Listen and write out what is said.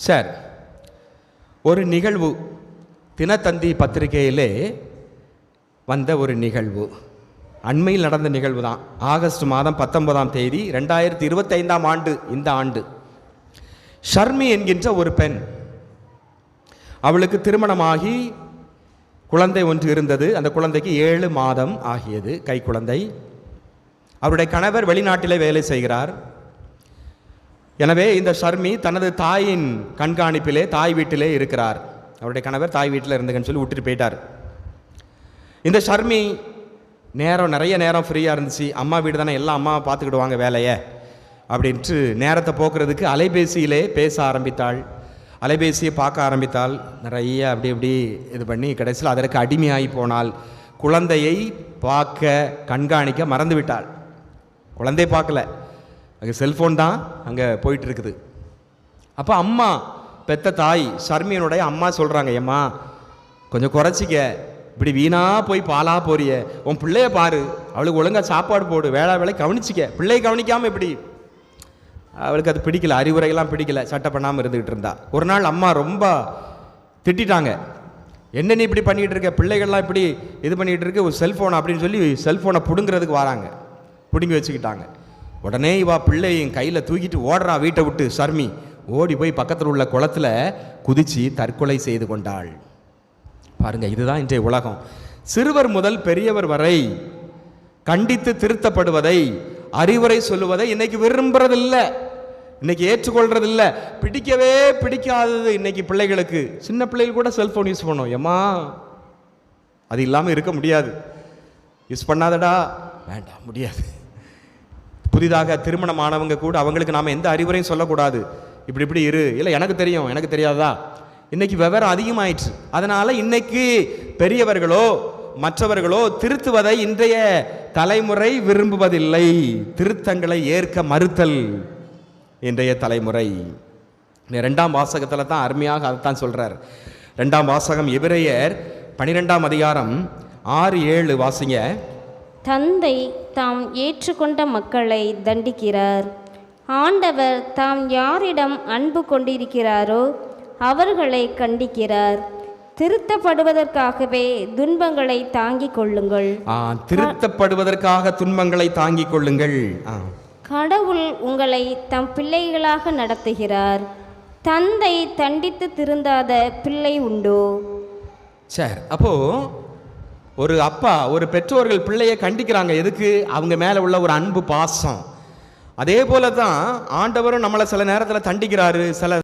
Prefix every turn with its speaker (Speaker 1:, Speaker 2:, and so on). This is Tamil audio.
Speaker 1: சார், ஒரு நிகழ்வு தினத்தந்தி பத்திரிகையிலே வந்த ஒரு நிகழ்வு, அண்மையில் நடந்த நிகழ்வு தான். ஆகஸ்ட் மாதம் 19ஆம் தேதி 2025ஆம் ஆண்டு, இந்த ஆண்டு. ஷர்மி என்கின்ற ஒரு பெண், அவளுக்கு திருமணமாகி குழந்தை ஒன்று இருந்தது. அந்த குழந்தைக்கு 7 மாதம் ஆகியது, கை குழந்தை. அவருடைய கணவர் வெளிநாட்டிலே வேலை செய்கிறார். எனவே இந்த ஷர்மி தனது தாயின் கண்காணிப்பிலே தாய் வீட்டிலே இருக்கிறார். அவருடைய கணவர் தாய் வீட்டில் இருந்துங்கன்னு சொல்லி விட்டுட்டு போயிட்டார். இந்த ஷர்மி நிறைய நேரம் ஃப்ரீயாக இருந்துச்சு. அம்மா வீடு தானே, எல்லாம் அம்மா பார்த்துக்கிடுவாங்க வேலையை அப்படின்ட்டு நேரத்தை போக்குறதுக்கு அலைபேசியிலே பேச ஆரம்பித்தாள். அலைபேசியை பார்க்க ஆரம்பித்தாள். நிறைய அப்படி இப்படி இது பண்ணி கடைசியில் அதற்கு அடிமையாகி போனாள். குழந்தையை பார்க்க கண்காணிக்க மறந்து விட்டாள். குழந்தையை பார்க்கல, அங்கே செல்ஃபோன் தான் அங்கே போயிட்டு இருக்குது. அப்போ அம்மா, பெத்த தாய் ஷர்மியனுடைய அம்மா சொல்கிறாங்க, ஏம்மா கொஞ்சம் குறைச்சிக்க, இப்படி வீணா போய் பாலா போறிய, உன் பிள்ளைய பாரு, அவளுக்கு ஒழுங்காக சாப்பாடு போடு, வேலை கவனிச்சிக்க, பிள்ளையை கவனிக்காமல் எப்படி. அவளுக்கு அது பிடிக்கல, அறிவுரையெல்லாம் பிடிக்கல, சட்டை பண்ணாமல் இருந்துகிட்டு இருந்தா. ஒரு நாள் அம்மா ரொம்ப திட்டாங்க, என்ன நீ இப்படி பண்ணிகிட்டு இருக்க, பிள்ளைகள்லாம் இப்படி இது பண்ணிகிட்டு இருக்கு, ஒரு செல்ஃபோன் அப்படின்னு சொல்லி செல்ஃபோனை பிடுங்கிறதுக்கு வராங்க. பிடுங்கி வச்சுக்கிட்டாங்க. உடனே இவா பிள்ளையும் கையில் தூக்கிட்டு ஓடுறா வீட்டை விட்டு. ஷர்மி ஓடி போய் பக்கத்தில் உள்ள குளத்தில் குதிச்சு தற்கொலை செய்து கொண்டாள். பாருங்க, இதுதான் இன்றைய உலகம். சிறுவர் முதல் பெரியவர் வரை கண்டித்து திருத்தப்படுவதை, அறிவுரை சொல்லுவதை இன்னைக்கு விரும்புறதில்லை, இன்னைக்கு ஏற்றுக்கொள்றதில்ல. பிடிக்கவே பிடிக்காதது இன்னைக்கு பிள்ளைகளுக்கு. சின்ன பிள்ளைகள் கூட செல்போன் யூஸ் பண்ணோம். ஏம்மா அது இல்லாமல் இருக்க முடியாது, யூஸ் பண்ணாதடா, வேண்டாம், முடியாது. புதிதாக திருமணமானவங்க கூட அவங்களுக்கு நாம் எந்த அறிவுரையும் சொல்லக்கூடாது. இப்படி இப்படி இரு, இல்லை எனக்கு தெரியும், எனக்கு தெரியாதா. இன்னைக்கு விவரம் அதிகமாயிடுச்சு. அதனால இன்னைக்கு பெரியவர்களோ மற்றவர்களோ திருத்துவதை இன்றைய தலைமுறை விரும்புவதில்லை. திருத்தங்களை ஏற்க மறுத்தல் இன்றைய தலைமுறை. 2ஆம் வாசகத்தில் தான் அருமையாக அதைத்தான் சொல்றார். 2ஆம் வாசகம் எபிரேயர் 12ஆம் அதிகாரம் 6-7 வாசிங்க.
Speaker 2: தந்தை தாம் ஏற்றுக்கொண்ட மக்களை தண்டிக்கிறார். ஆண்டவர் தாம் யாரிடம் அன்பு கொண்டிருக்கிறாரோ அவர்களை கண்டிக்கிறார். திருத்தப்படுவதற்காகவே துன்பங்களை தாங்கிக் கொள்ளுங்கள்.
Speaker 1: திருத்தப்படுவதற்காக துன்பங்களை தாங்கிக் கொள்ளுங்கள்.
Speaker 2: கடவுள் உங்களை தம் பிள்ளைகளாக நடத்துகிறார். தந்தை தண்டித்து திருந்தாத பிள்ளை உண்டோ?
Speaker 1: சரி, அப்போ ஒரு அப்பா, ஒரு பெற்றோர்கள் பிள்ளையை கண்டிக்கிறாங்க. எதுக்கு? அவங்க மேலே உள்ள ஒரு அன்பு, பாசம். அதே போல தான் ஆண்டவரும் நம்மளை சில நேரத்தில் தண்டிக்கிறாரு. சில